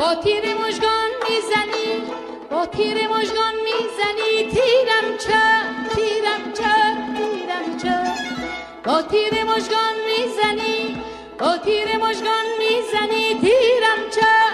با تیر مژگان میزنی، با تیر مژگان میزنی، تیرم چه، تیرم چه، تیرم چه. با تیر مژگان میزنی، با تیر مژگان میزنی، تیرم چه.